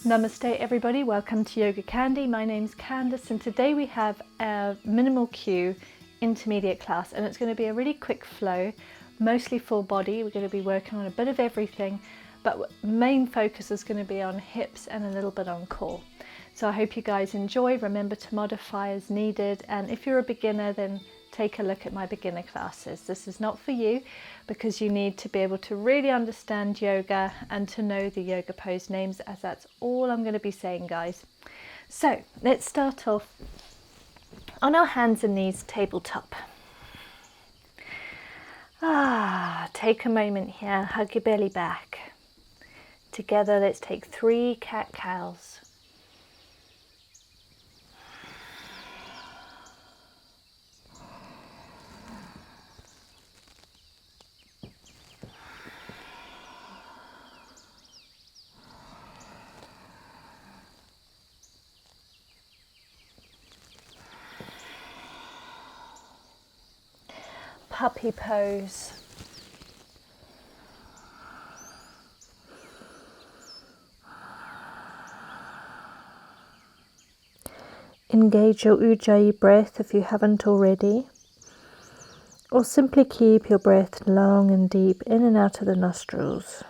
Namaste everybody, welcome to YogaCandi. My name's Candace and today we have a minimal cue intermediate class, and it's going to be a really quick flow, mostly full body. We're going to be working on a bit of everything, but main focus is going to be on hips and a little bit on core. So I hope you guys enjoy. Remember to modify as needed, and if you're a beginner then take a look at my beginner classes. This is not for you because you need to be able to really understand yoga and to know the yoga pose names, as that's all I'm going to be saying, guys. So let's start off on our hands and knees, tabletop. Take a moment here, hug your belly back. Together let's take 3 cat-cows. Puppy pose. Engage your ujjayi breath if you haven't already, or simply keep your breath long and deep in and out of the nostrils.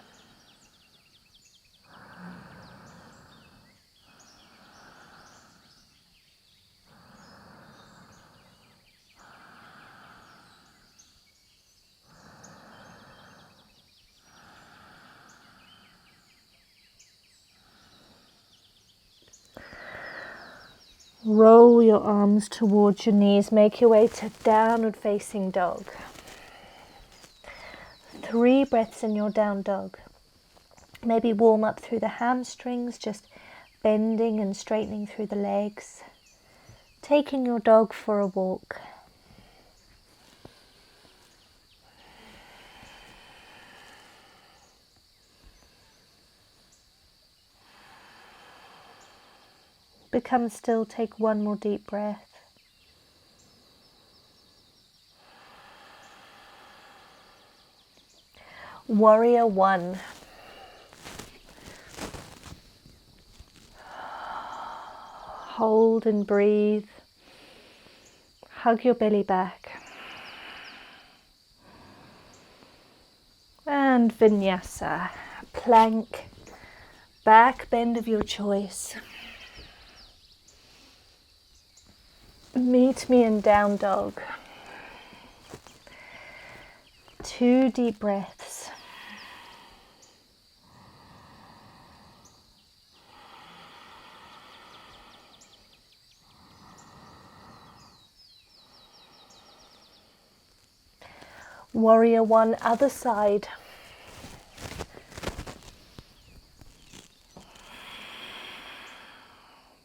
Roll your arms towards your knees. Make your way to downward facing dog. 3 breaths in your down dog. Maybe warm up through the hamstrings, just bending and straightening through the legs. Taking your dog for a walk. Become still, take 1 more deep breath. Warrior 1. Hold and breathe. Hug your belly back. And vinyasa, plank, back bend of your choice. Meet me in down dog. 2 deep breaths. Warrior 1, other side.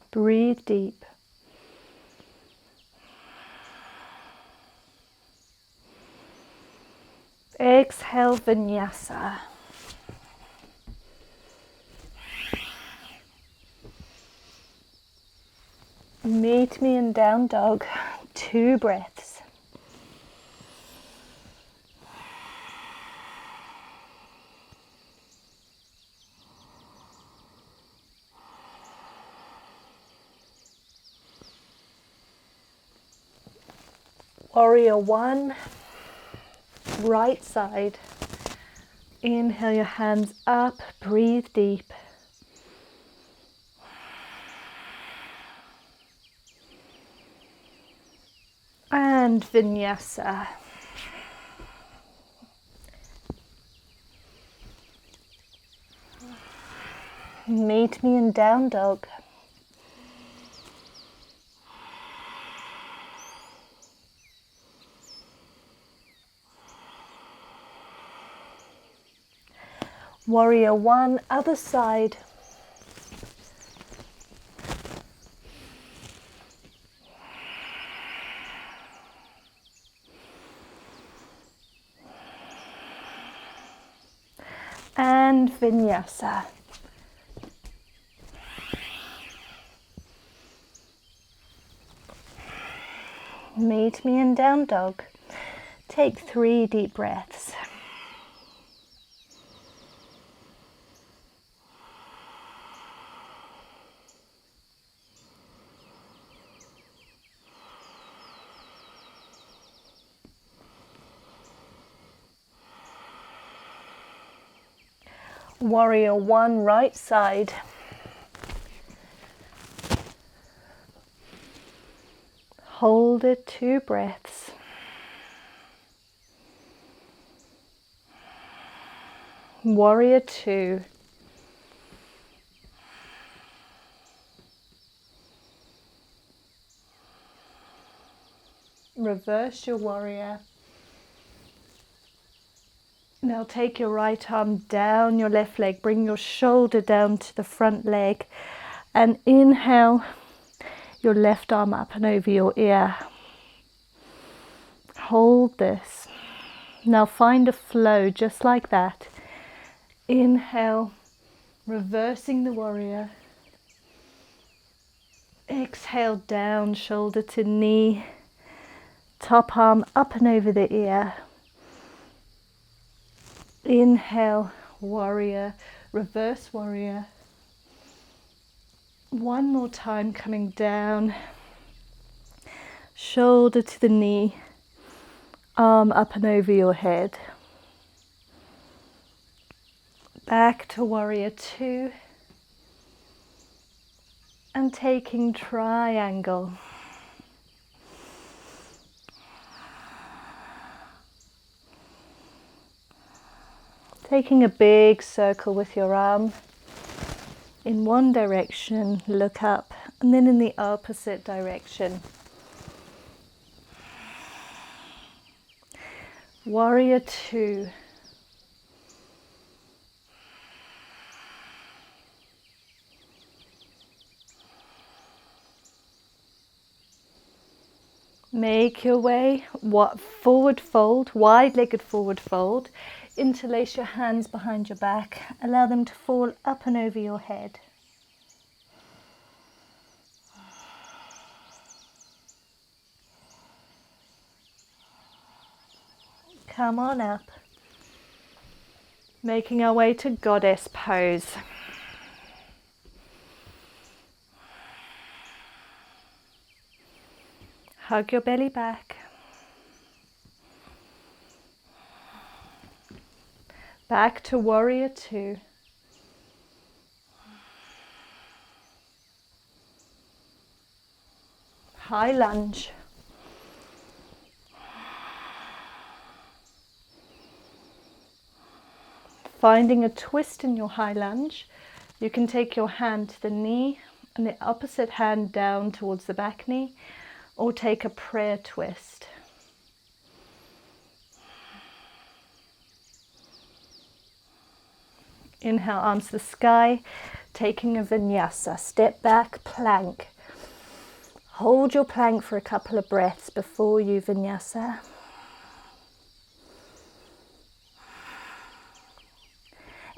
Breathe deep. Exhale, vinyasa. Meet me in down dog. 2 breaths. Warrior 1. Right side. Inhale your hands up, breathe deep. And vinyasa. Meet me in down dog. Warrior 1, other side. And vinyasa. Meet me in down dog. Take 3 deep breaths. Warrior one, right side. Hold it, 2 breaths. Warrior two. Reverse your warrior. Now take your right arm down your left leg, bring your shoulder down to the front leg, and inhale your left arm up and over your ear. Hold this. Now find a flow just like that. Inhale, reversing the warrior. Exhale down, shoulder to knee, top arm up and over the ear. Inhale, warrior, reverse warrior. One more time, coming down, shoulder to the knee, arm up and over your head. Back to warrior two. And taking triangle. Taking a big circle with your arm in one direction, look up, and then in the opposite direction. Warrior two. Make your way, forward fold, wide-legged forward fold. Interlace your hands behind your back. Allow them to fall up and over your head. Come on up. Making our way to Goddess Pose. Hug your belly back. Back to warrior two. High lunge. Finding a twist in your high lunge, you can take your hand to the knee and the opposite hand down towards the back knee, or take a prayer twist. Inhale, arms to the sky, taking a vinyasa, step back, plank. Hold your plank for a couple of breaths before you vinyasa.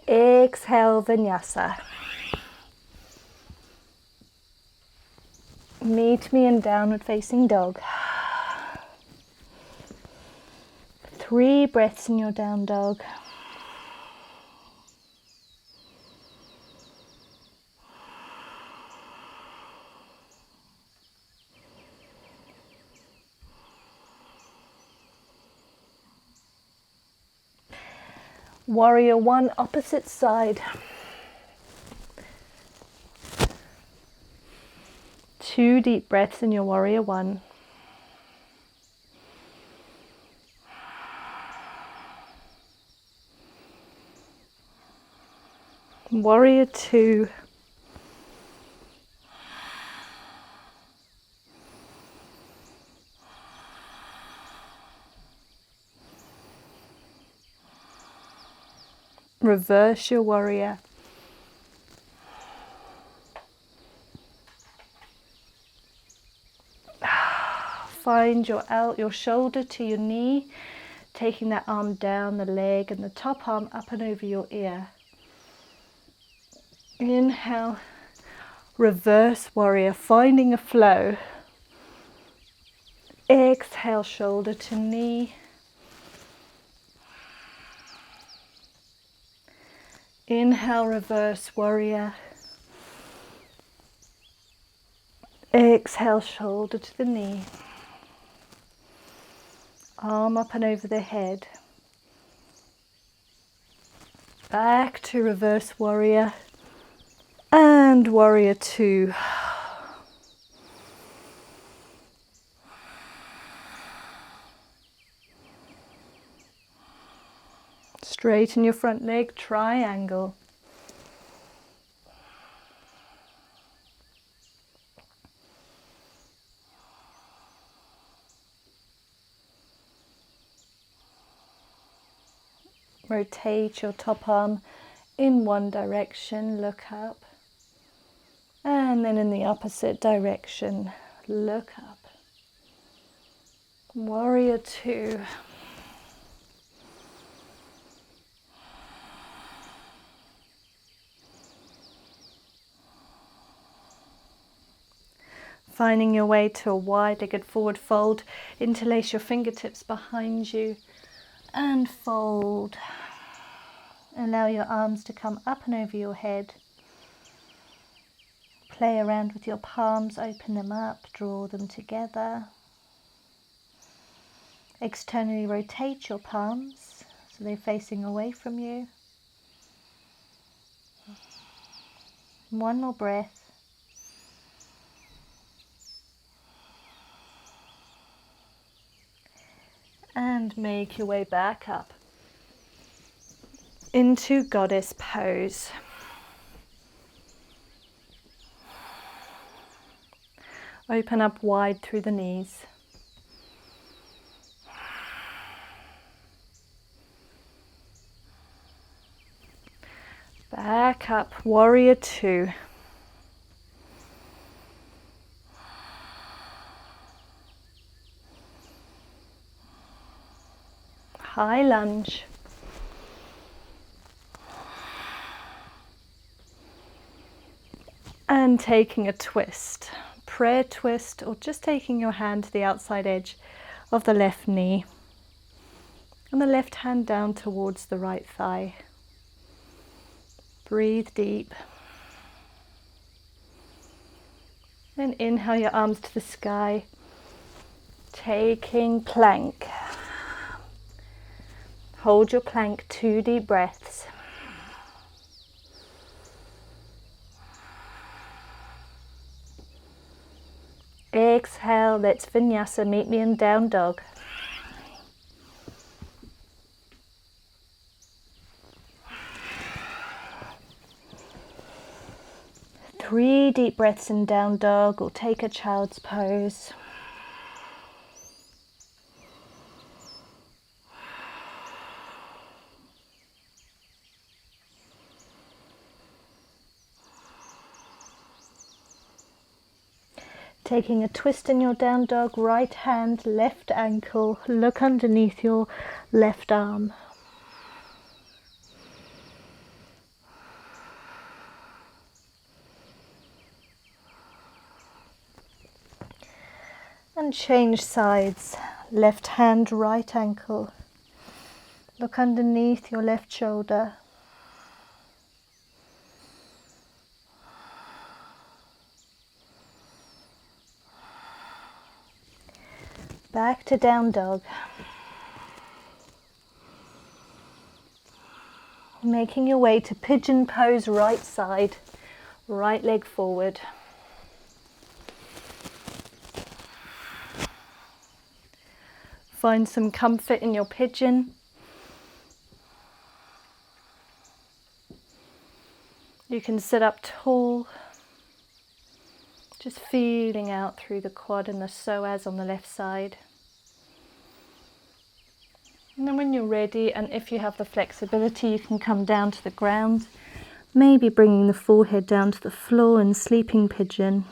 Exhale, vinyasa. Meet me in downward facing dog. 3 breaths in your down dog. Warrior one, opposite side. 2 deep breaths in your warrior one. Warrior two. Reverse your warrior. Find your shoulder to your knee, taking that arm down the leg and the top arm up and over your ear. Inhale, reverse warrior, finding a flow. Exhale, shoulder to knee. Inhale, reverse warrior. Exhale, shoulder to the knee. Arm up and over the head. Back to reverse warrior and warrior 2. Straighten your front leg, triangle. Rotate your top arm in one direction, look up. And then in the opposite direction, look up. Warrior 2. Finding your way to a wide-legged forward fold. Interlace your fingertips behind you and fold. Allow your arms to come up and over your head. Play around with your palms, open them up, draw them together. Externally rotate your palms so they're facing away from you. One more breath. And make your way back up into Goddess Pose. Open up wide through the knees. Back up, Warrior 2. High lunge. And taking a twist, prayer twist, or just taking your hand to the outside edge of the left knee and the left hand down towards the right thigh. Breathe deep. Then inhale your arms to the sky, taking plank. Hold your plank, 2 deep breaths. Exhale, let's vinyasa, meet me in down dog. Three deep breaths in down dog, or take a child's pose. Taking a twist in your down dog, right hand, left ankle, look underneath your left arm. And change sides, left hand, right ankle, look underneath your left shoulder. Back to down dog. Making your way to pigeon pose, right side, right leg forward. Find some comfort in your pigeon. You can sit up tall, just feeling out through the quad and the psoas on the left side. And then when you're ready, and if you have the flexibility, you can come down to the ground, maybe bringing the forehead down to the floor in sleeping pigeon.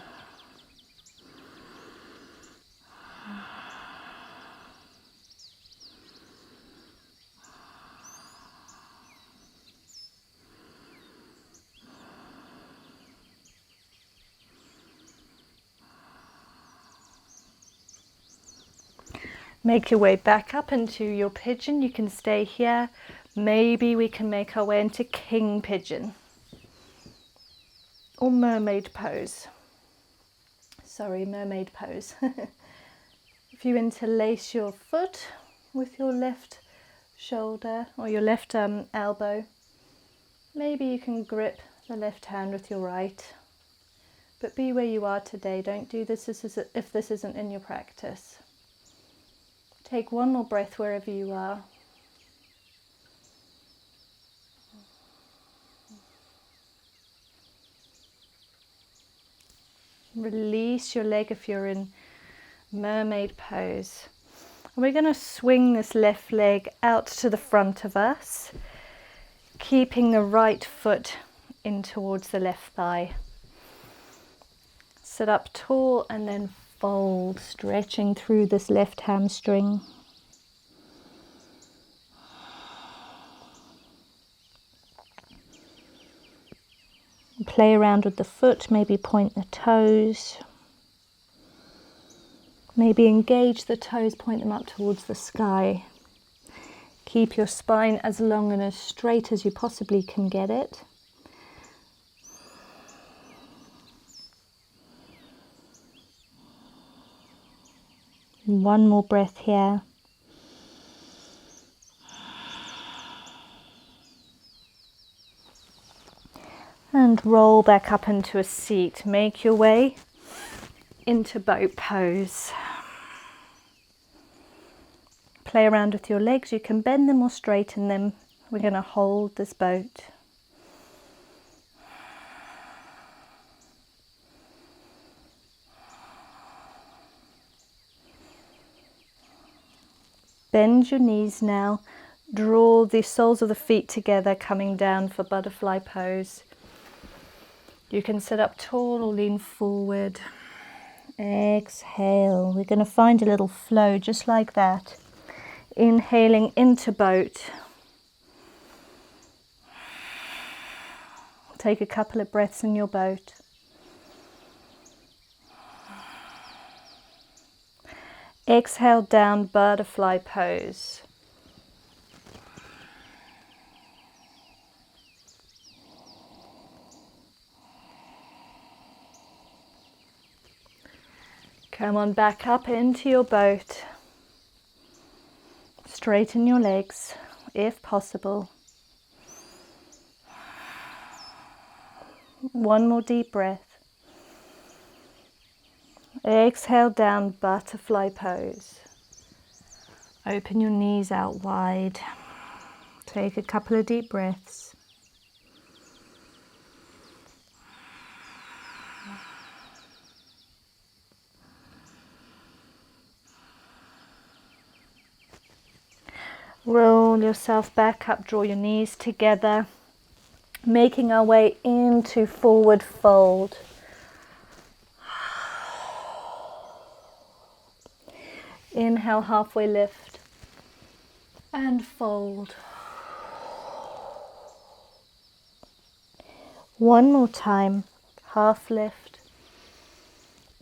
Make your way back up into your pigeon. You can stay here. Maybe we can make our way into king pigeon or mermaid pose. Sorry, mermaid pose. If you interlace your foot with your left shoulder or your left elbow, Maybe you can grip the left hand with your right, but be where you are today. Don't do this if this isn't in your practice. Take one more breath wherever you are. Release your leg if you're in Mermaid Pose. And we're going to swing this left leg out to the front of us, keeping the right foot in towards the left thigh. Sit up tall and then fold, stretching through this left hamstring. Play around with the foot, maybe point the toes. Maybe engage the toes, point them up towards the sky. Keep your spine as long and as straight as you possibly can get it. One more breath here. And roll back up into a seat. Make your way into boat pose. Play around with your legs. You can bend them or straighten them. We're going to hold this boat. Bend your knees now. Draw the soles of the feet together, coming down for butterfly pose. You can sit up tall or lean forward. Exhale. We're going to find a little flow just like that. Inhaling into boat. Take a couple of breaths in your boat. Exhale down, butterfly pose. Come on back up into your boat. Straighten your legs if possible. One more deep breath. Exhale down, butterfly pose. Open your knees out wide. Take a couple of deep breaths. Roll yourself back up, draw your knees together, making our way into forward fold. Inhale, halfway lift and fold. One more time, half lift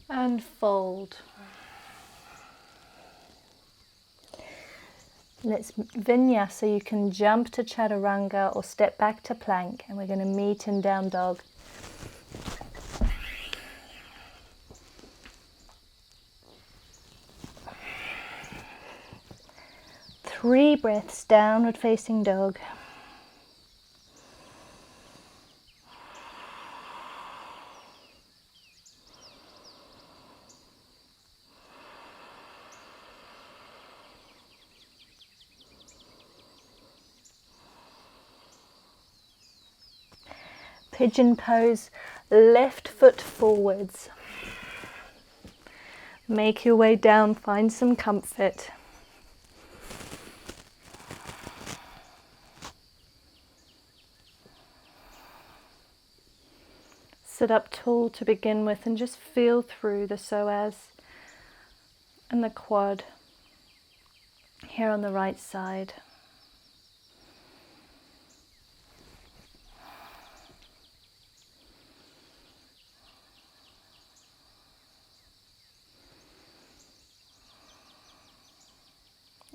and fold. Let's vinyasa. You can jump to chaturanga or step back to plank, and we're going to meet in down dog. Three breaths, downward facing dog. Pigeon pose, left foot forwards. Make your way down, find some comfort. Sit up tall to begin with and just feel through the psoas and the quad here on the right side.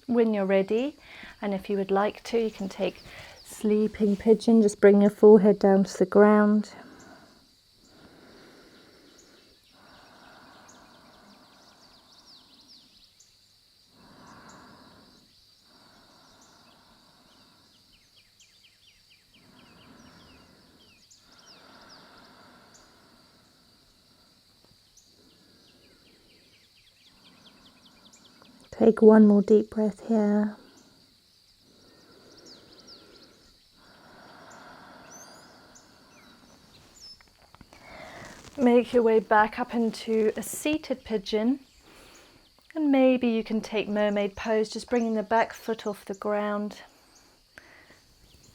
When you're ready, and if you would like to, you can take sleeping pigeon. Just bring your forehead down to the ground. Take one more deep breath here. Make your way back up into a seated pigeon, and maybe you can take Mermaid Pose, just bringing the back foot off the ground,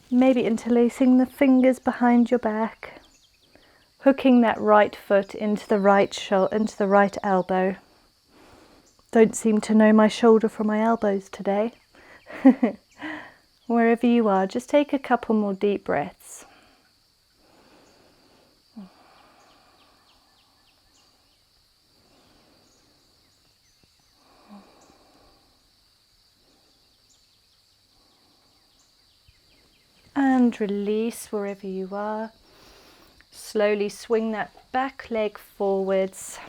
maybe interlacing the fingers behind your back, hooking that right foot into the right shoulder, into the right elbow. Don't seem to know my shoulder from my elbows today. Wherever you are, just take a couple more deep breaths. And release wherever you are. Slowly swing that back leg forwards,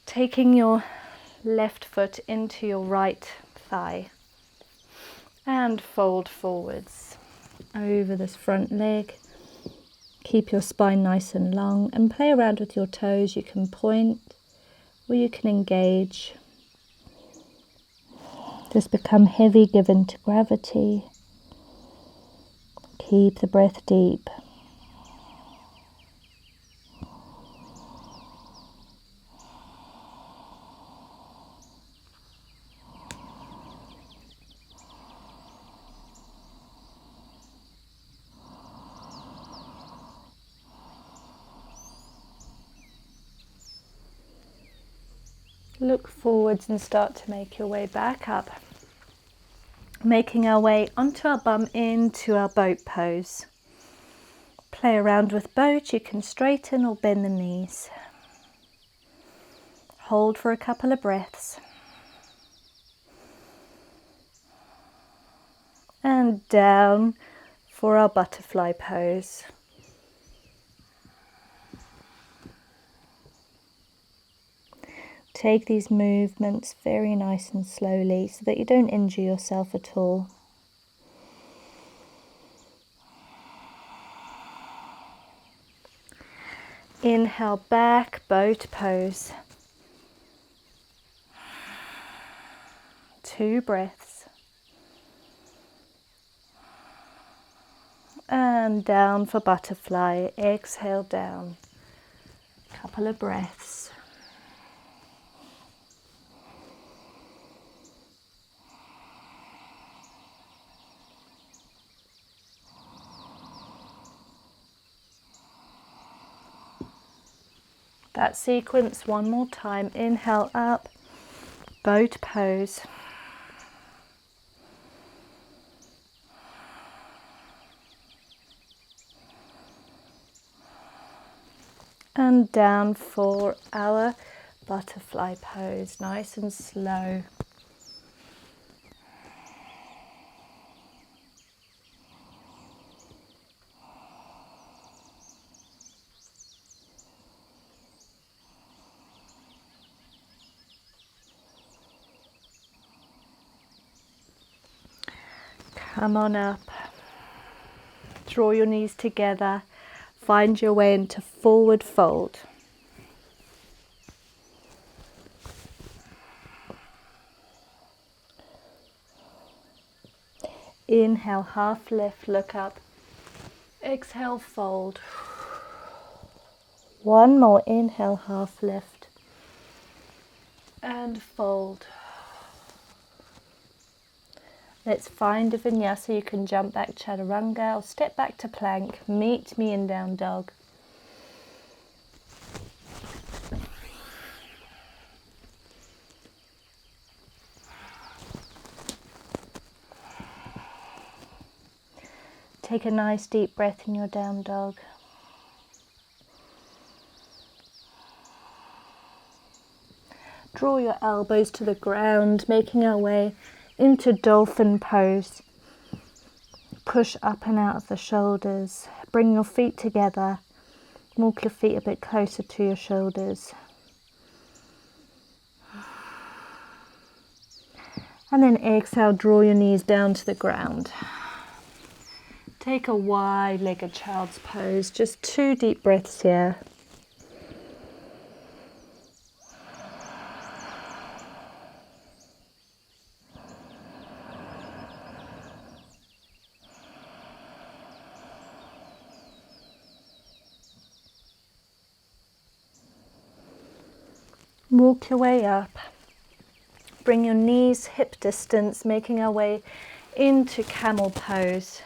taking your left foot into your right thigh, and fold forwards over this front leg. Keep your spine nice and long and play around with your toes. You can point or you can engage. Just become heavy, given to gravity. Keep the breath deep. Look forwards and start to make your way back up. Making our way onto our bum into our boat pose. Play around with boat. You can straighten or bend the knees. Hold for a couple of breaths. And down for our butterfly pose. Take these movements very nice and slowly so that you don't injure yourself at all. Inhale back, boat pose. 2 breaths. And down for butterfly. Exhale down. Couple of breaths. That sequence one more time. Inhale up, boat pose. And down for our butterfly pose, nice and slow. Come on up, draw your knees together, find your way into forward fold. Inhale, half lift, look up. Exhale, fold. One more, inhale, half lift. And fold. Let's find a vinyasa. You can jump back chaturanga or step back to plank. Meet me in down dog. Take a nice deep breath in your down dog. Draw your elbows to the ground, making our way into Dolphin Pose. Push up and out of the shoulders. Bring your feet together. Walk your feet a bit closer to your shoulders. And then exhale, draw your knees down to the ground. Take a wide-legged child's pose. Just 2 deep breaths here. Walk your way up. Bring your knees hip distance, making our way into camel pose.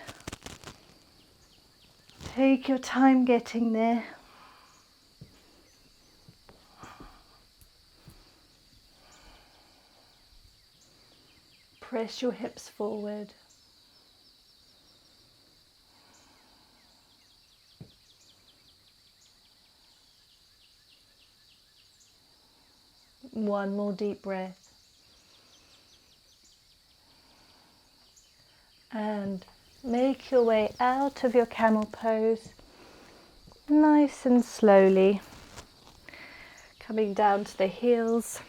Take your time getting there. Press your hips forward. One more deep breath. And make your way out of your camel pose, nice and slowly. Coming down to the heels.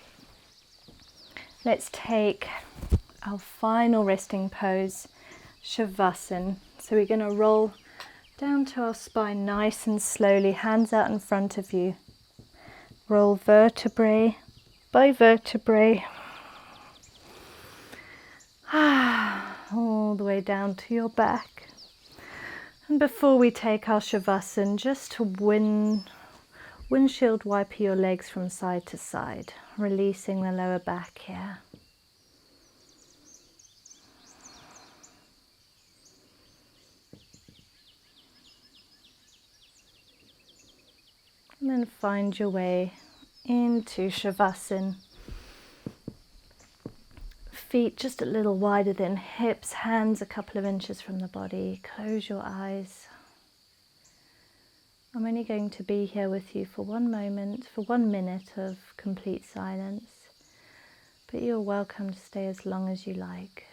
Let's take our final resting pose, Shavasan. So we're going to roll down to our spine nice and slowly, hands out in front of you. Roll vertebrae by vertebrae. All the way down to your back. And before we take our Shavasan, just to windshield wipe your legs from side to side, releasing the lower back here. And then find your way into Shavasan. Feet just a little wider than hips, hands a couple of inches from the body. Close your eyes. I'm only going to be here with you for 1 moment, for 1 minute of complete silence, but you're welcome to stay as long as you like.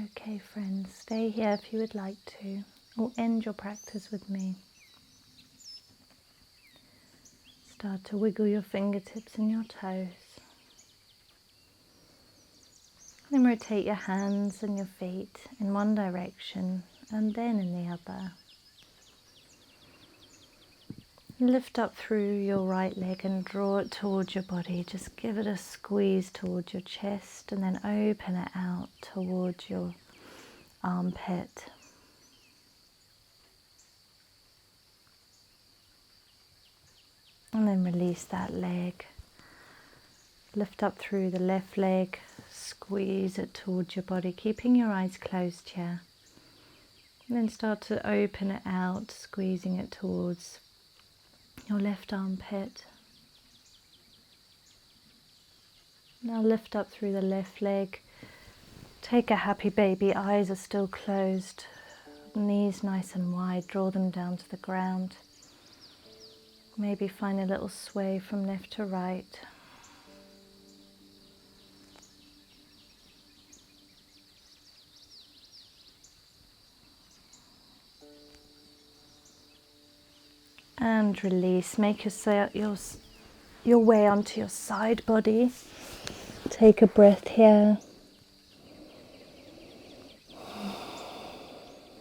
Okay friends, stay here if you would like to, or end your practice with me. Start to wiggle your fingertips and your toes. Then rotate your hands and your feet in one direction and then in the other. Lift up through your right leg and draw it towards your body. Just give it a squeeze towards your chest and then open it out towards your armpit. And then release that leg. Lift up through the left leg, squeeze it towards your body, keeping your eyes closed here. And then start to open it out, squeezing it towards your left armpit. Now lift up through the left leg. Take a happy baby, eyes are still closed, knees nice and wide, draw them down to the ground. Maybe find a little sway from left to right. And release. Make your way onto your side body. Take a breath here.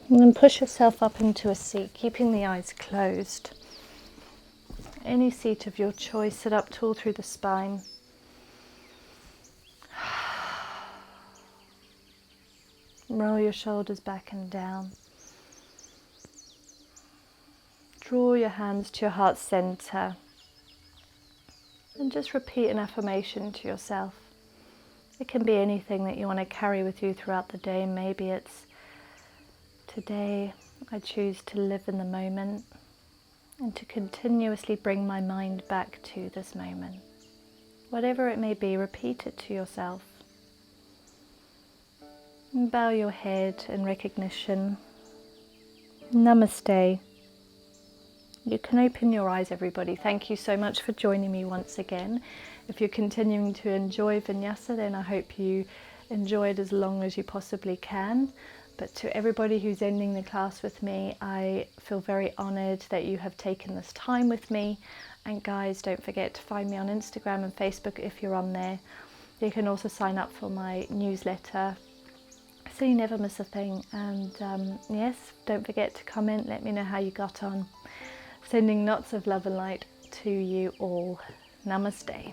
And then push yourself up into a seat, keeping the eyes closed. Any seat of your choice, sit up tall through the spine. Roll your shoulders back and down. Draw your hands to your heart center. And just repeat an affirmation to yourself. It can be anything that you want to carry with you throughout the day. Maybe it's, today I choose to live in the moment and to continuously bring my mind back to this moment. Whatever it may be, repeat it to yourself. And bow your head in recognition. Namaste. You can open your eyes, everybody. Thank you so much for joining me once again. If you're continuing to enjoy vinyasa, then I hope you enjoy it as long as you possibly can. But to everybody who's ending the class with me, I feel very honoured that you have taken this time with me. And guys, don't forget to find me on Instagram and Facebook if you're on there. You can also sign up for my newsletter so you never miss a thing. And yes, don't forget to comment, let me know how you got on. Sending lots of love and light to you all. Namaste.